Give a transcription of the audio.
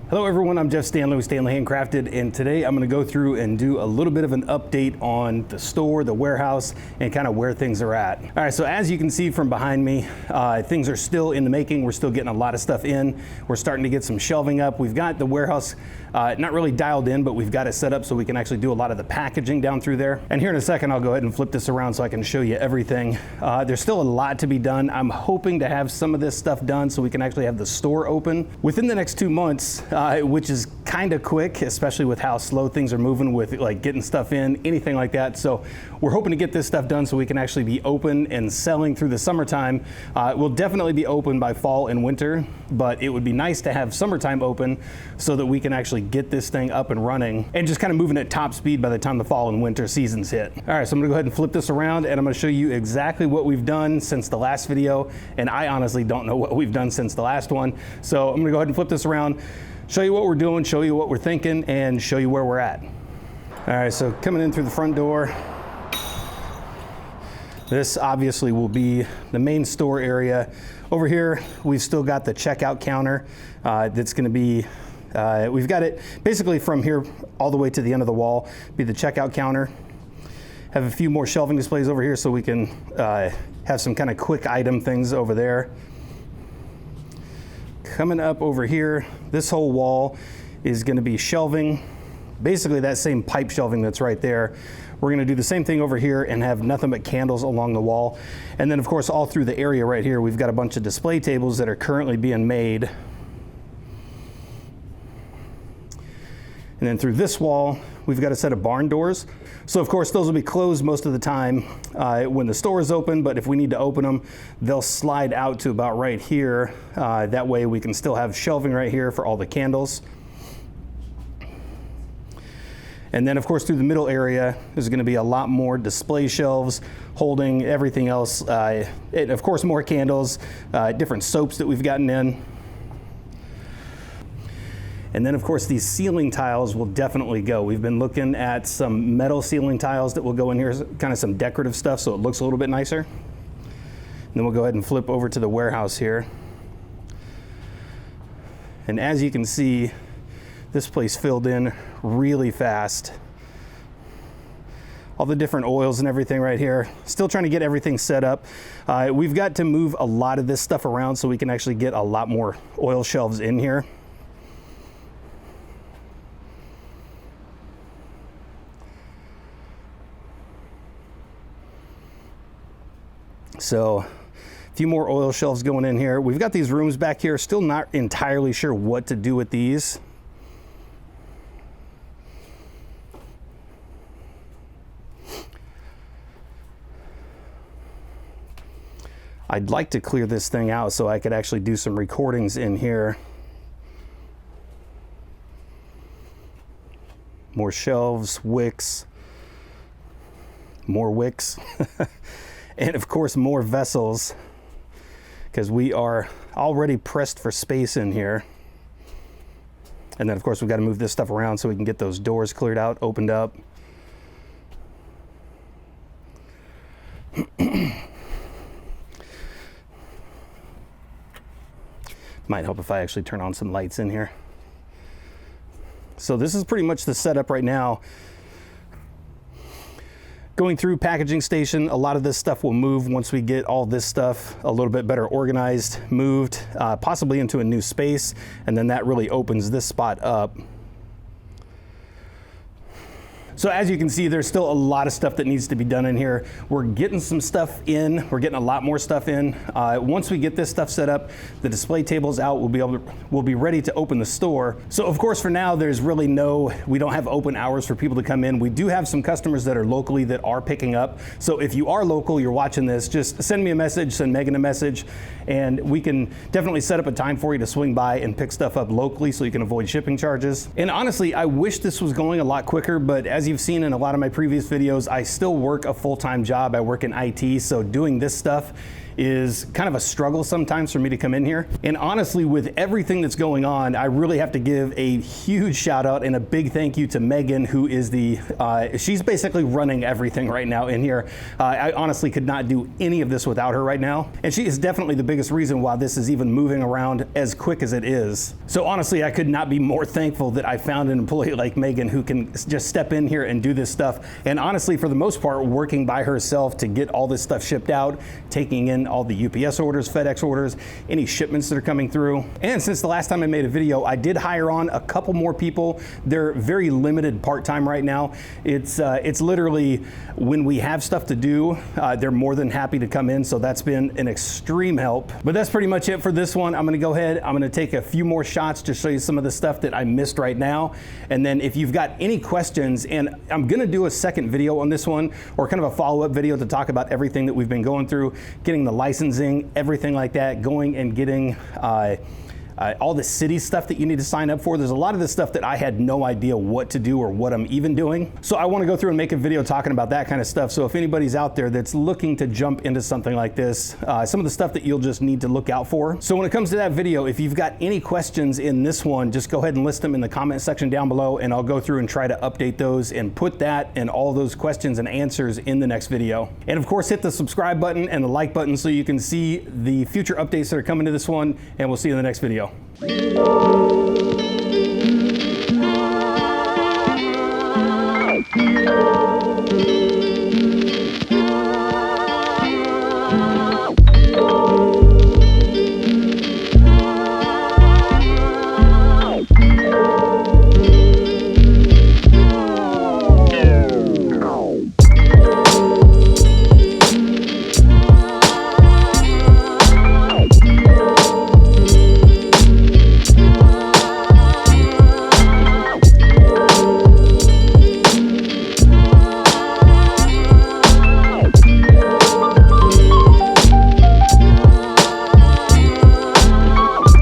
Hello everyone, I'm Jeff Standley with Standley Handcrafted, and today I'm going to go through and do a little bit of an update on the store, the warehouse, and kind of where things are at. All right, so as you can see from behind me, things are still in the making. We're still getting a lot of stuff in. We're starting to get some shelving up. We've got the warehouse not really dialed in, but we've got it set up so we can actually do a lot of the packaging down through there. And here in a second, I'll go ahead and flip this around so I can show you everything. There's still a lot to be done. I'm hoping to have some of this stuff done so we can actually have the store open within the next 2 months. Which is kind of quick, especially with how slow things are moving with like getting stuff in, anything like that. So we're hoping to get this stuff done so we can actually be open and selling through the summertime. We'll definitely be open by fall and winter, but it would be nice to have summertime open so that we can actually get this thing up and running and just kind of moving at top speed by the time the fall and winter seasons hit. All right, so I'm gonna go ahead and flip this around and I'm gonna show you exactly what we've done since the last video. And I honestly don't know what we've done since the last one. So I'm gonna go ahead and flip this around, show you what we're doing, show you what we're thinking, and show you where we're at. All right, so coming in through the front door, this obviously will be the main store area. Over here, we've still got the checkout counter that's gonna be, we've got it basically from here all the way to the end of the wall, be the checkout counter. Have a few more shelving displays over here so we can have some kind of quick item things over there. Coming up over here, this whole wall is going to be shelving, basically that same pipe shelving that's right there. We're going to do the same thing over here and have nothing but candles along the wall. And then of course all through the area right here, we've got a bunch of display tables that are currently being made. And then through this wall, we've got a set of barn doors. So of course those will be closed most of the time when the store is open, but if we need to open them, they'll slide out to about right here. That way we can still have shelving right here for all the candles. And then of course through the middle area, there's gonna be a lot more display shelves holding everything else. And of course more candles, different soaps that we've gotten in. And then of course these ceiling tiles will definitely go. We've been looking at some metal ceiling tiles that will go in here, kind of some decorative stuff so it looks a little bit nicer. And then we'll go ahead and flip over to the warehouse here. And as you can see, this place filled in really fast. All the different oils and everything right here. Still trying to get everything set up. We've got to move a lot of this stuff around so we can actually get a lot more oil shelves in here. So a few more oil shelves going in here. We've got these rooms back here, still not entirely sure what to do with these. I'd like to clear this thing out so I could actually do some recordings in here. More shelves, wicks, more wicks. And of course more vessels, because we are already pressed for space in here. And then of course we've got to move this stuff around so we can get those doors cleared out, opened up. Might help if I actually turn on some lights in here. So this is pretty much the setup right now. Going through packaging station, a lot of this stuff will move once we get all this stuff a little bit better organized, moved, possibly into a new space, and then that really opens this spot up. So as you can see, there's still a lot of stuff that needs to be done in here. We're getting some stuff in. We're getting a lot more stuff in. Once we get this stuff set up, the display table's out. We'll be ready to open the store. So of course, for now, there's really we don't have open hours for people to come in. We do have some customers that are locally that are picking up. So if you are local, you're watching this, just send me a message, send Megan a message, and we can definitely set up a time for you to swing by and pick stuff up locally so you can avoid shipping charges. And honestly, I wish this was going a lot quicker, but as you've seen in a lot of my previous videos, I still work a full-time job. I work in IT, so doing this stuff is kind of a struggle sometimes for me to come in here. And honestly, with everything that's going on, I really have to give a huge shout out and a big thank you to Megan, who is she's basically running everything right now in here. I honestly could not do any of this without her right now. And she is definitely the biggest reason why this is even moving around as quick as it is. So honestly, I could not be more thankful that I found an employee like Megan who can just step in here and do this stuff. And honestly, for the most part, working by herself to get all this stuff shipped out, taking in all the UPS orders, FedEx orders, any shipments that are coming through. And since the last time I made a video, I did hire on a couple more people. They're very limited part-time right now. It's literally when we have stuff to do, they're more than happy to come in. So that's been an extreme help. But that's pretty much it for this one. I'm gonna go ahead, I'm gonna take a few more shots to show you some of the stuff that I missed right now. And then if you've got any questions, and I'm gonna do a second video on this one, or kind of a follow-up video to talk about everything that we've been going through, getting the licensing, everything like that, going and getting all the city stuff that you need to sign up for. There's a lot of this stuff that I had no idea what to do or what I'm even doing. So I want to go through and make a video talking about that kind of stuff. So if anybody's out there that's looking to jump into something like this, some of the stuff that you'll just need to look out for. So when it comes to that video, if you've got any questions in this one, just go ahead and list them in the comment section down below, and I'll go through and try to update those and put that and all those questions and answers in the next video. And of course, hit the subscribe button and the like button so you can see the future updates that are coming to this one, and we'll see you in the next video. Thank you.